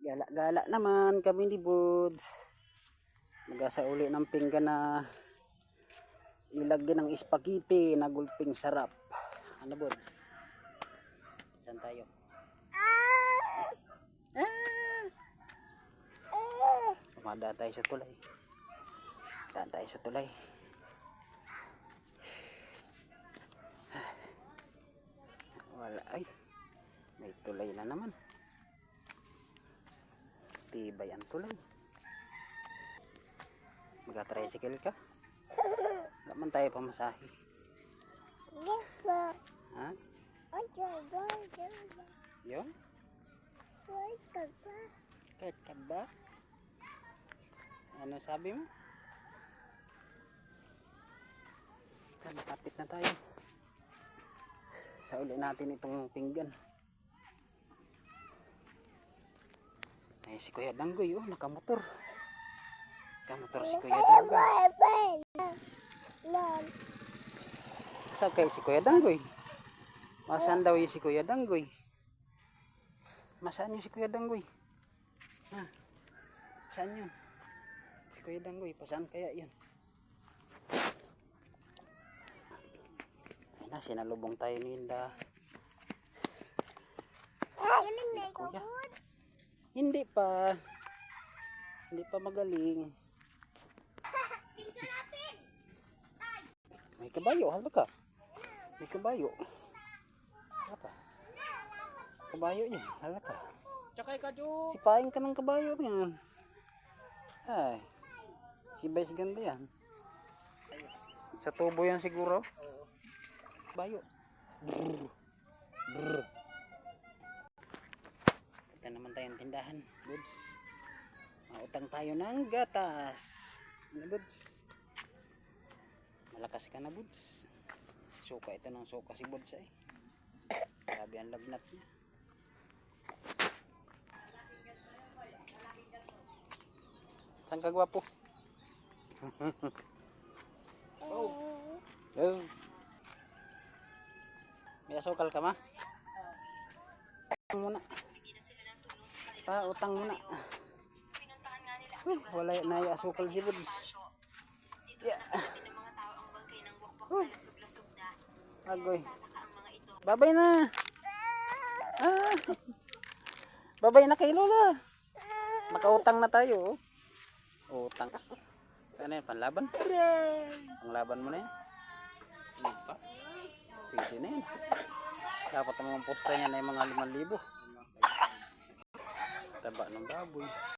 Gala-gala naman kami ni Buds. Magasa uli ng pinggan na ilagyan ng spaghetti na gulping sarap. Ano Buds? Saan tayo? Tumada tayo sa tulay. Daan tayo sa tulay. Wala ay. May tulay na naman. Tibay ang tulay. Mag-tricycle ka? Naman tayo pamasahe. Ha? Yun? Kahit ka ba? Ano sabi mo? Malapit na tayo. Sa uli natin itong pinggan. Ay, si Kuya Danggoy, oh, nakamotor. Nakamotor si Kuya Danggoy. Saan kayo si Kuya Danggoy? Masaan daw yung si Kuya Danggoy? Masaan yung si Kuya Danggoy? Ha? Saan yun? Si Kuya Danggoy, pasaan kaya yan? Ay na, sinalubong tayo ni Inda. Kuya. Hindi pa. Hindi pa magaling. May kabayo, halika. May kabayo. Halika. Kabayo yan, halika. Tsakay ka, Jo. Sipain ka ng kabayo yan. Ay. Sibay si ganda yan. Sa tubo yan siguro. Kabayo. Brrr. Brrr. Kita naman tayong tindahan, Buds. Mautang tayo ng gatas. Ano, Buds? Malakas ka na, Buds. Suka ito ng suka si Buds ay. Grabe ang lagnat niya. Saan ka gwapo? Oh. Oh. May asukal ka ma? Utang muna. Utang muna. Wala na yung asukal si Buds. Yeah. Agoy. Babay na. Babay na kay Lola. Makautang na tayo. Utang. Ano yan? Panlaban? Panglaban mo na yan. Pwede na yan. Dapat ang mga posta niya na yung mga 5,000. Taba ng baboy.